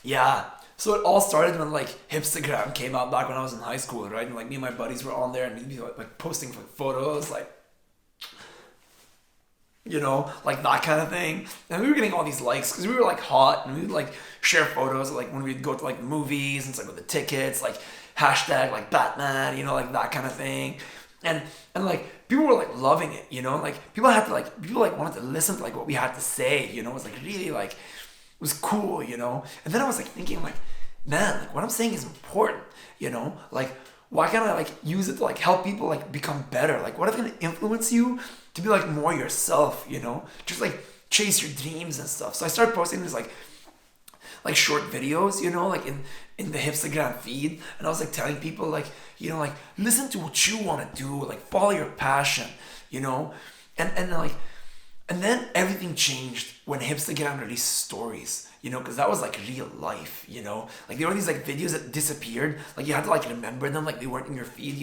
Yeah. So it all started when like Hipstagram came out back when I was in high school, right? And like me and my buddies were on there and we'd be like posting like photos, like like that kind of thing. And we were getting all these likes because we were like hot and we would like share photos like when we'd go to like movies and it's like with the tickets, like hashtag like Batman, like that kind of thing. And like people were like loving it, like people like wanted to listen to like what we had to say, it was like really like it was cool, And then I was like thinking like, man, like what I'm saying is important, like why can't I like use it to like help people like become better? Like what if I can influence you to be like more yourself, Just like chase your dreams and stuff. So I started posting these like short videos, like in the Hipstagram feed, and I was like telling people like, like listen to what you want to do, like follow your passion, and like and then everything changed when Hipstagram released stories, because that was like real life, like there were these like videos that disappeared, like you had to like remember them, like they weren't in your feed,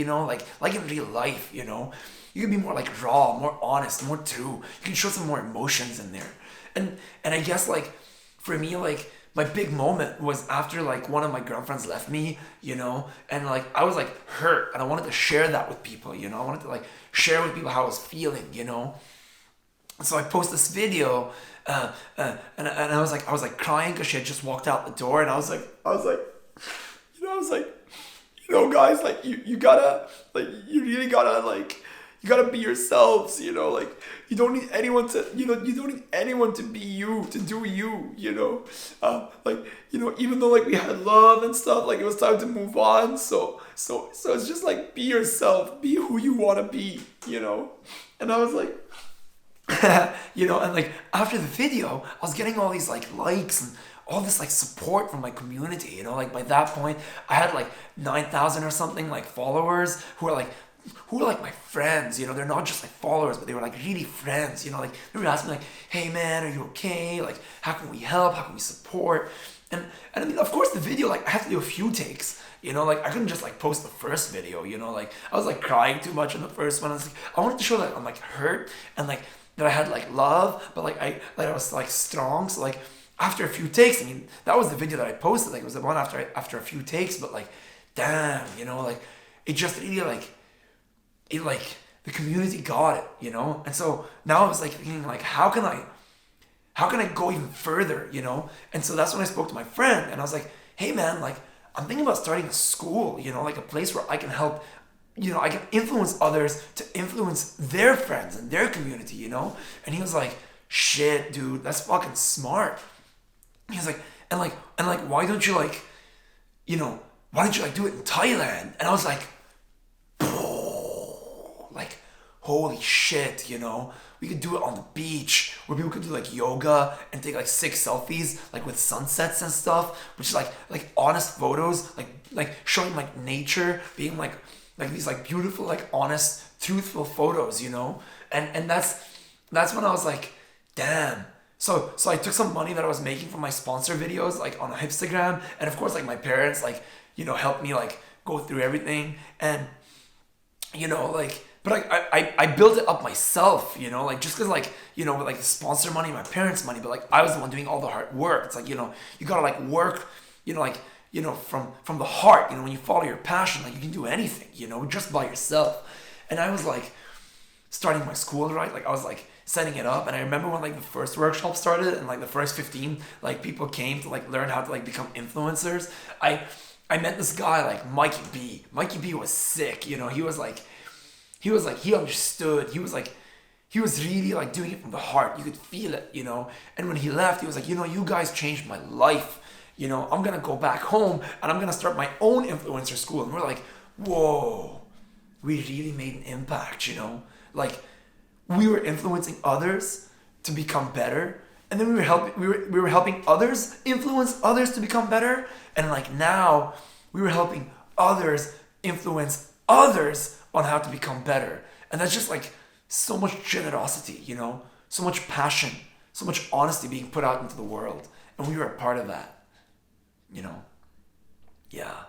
like in real life, you can be more like raw, more honest, more true. You can show some more emotions in there, and I guess like for me like my big moment was after like one of my girlfriends left me, and like I was like hurt and I wanted to share that with people, I wanted to like share with people how I was feeling, So I post this video, and I was like crying because she had just walked out the door, and I was like, guys, like you gotta, like you really gotta like. You gotta be yourselves, like you don't need anyone to, you don't need anyone to be you, to do you, like, even though like we had love and stuff, like it was time to move on. So it's just like be yourself, be who you want to be, and I was like, and like after the video, I was getting all these like likes and all this like support from my community, like by that point I had like 9,000 or something like followers who are like my friends, they're not just like followers, but they were like really friends, like they would ask me like, hey man, are you okay? Like, how can we help? How can we support? And I mean, of course the video, like I had to do a few takes, like I couldn't just like post the first video, like I was like crying too much in the first one. I was like, I wanted to show that I'm like hurt and like that I had like love, but like I was like strong. So like after a few takes, I mean, that was the video that I posted, like it was the one after a few takes, but like, damn, like it just really like, the community got it, and so now I was like thinking like how can I go even further, and so that's when I spoke to my friend and I was like, hey man, like I'm thinking about starting a school, like a place where I can help, I can influence others to influence their friends and their community, and he was like, shit dude, that's fucking smart. He was like, and why don't you like do it in Thailand? And I was like, like holy shit, we could do it on the beach where people could do like yoga and take like 6 selfies like with sunsets and stuff, which is like honest photos, like showing like nature, being like these like beautiful, like honest, truthful photos, and that's when I was like, damn. So I took some money that I was making from my sponsor videos like on Hipstagram, and of course like my parents like helped me like go through everything, and like, but I built it up myself, like just because like, with like the sponsor money, my parents' money, but like I was the one doing all the hard work. It's like, you gotta like work, like, from the heart, when you follow your passion, like you can do anything, just by yourself. And I was like starting my school, right? Like I was like setting it up, and I remember when like the first workshop started and like the first 15 like people came to like learn how to like become influencers. I met this guy like Mikey B. Mikey B was sick, he was like he understood. He was really like doing it from the heart. You could feel it, And when he left, he was like, you guys changed my life. I'm gonna go back home and I'm gonna start my own influencer school. And we're like, whoa, we really made an impact, Like we were influencing others to become better, and then we were helping others influence others to become better, and like now we were helping others influence others on how to become better. And that's just like so much generosity, so much passion, so much honesty being put out into the world, and we were a part of that, yeah.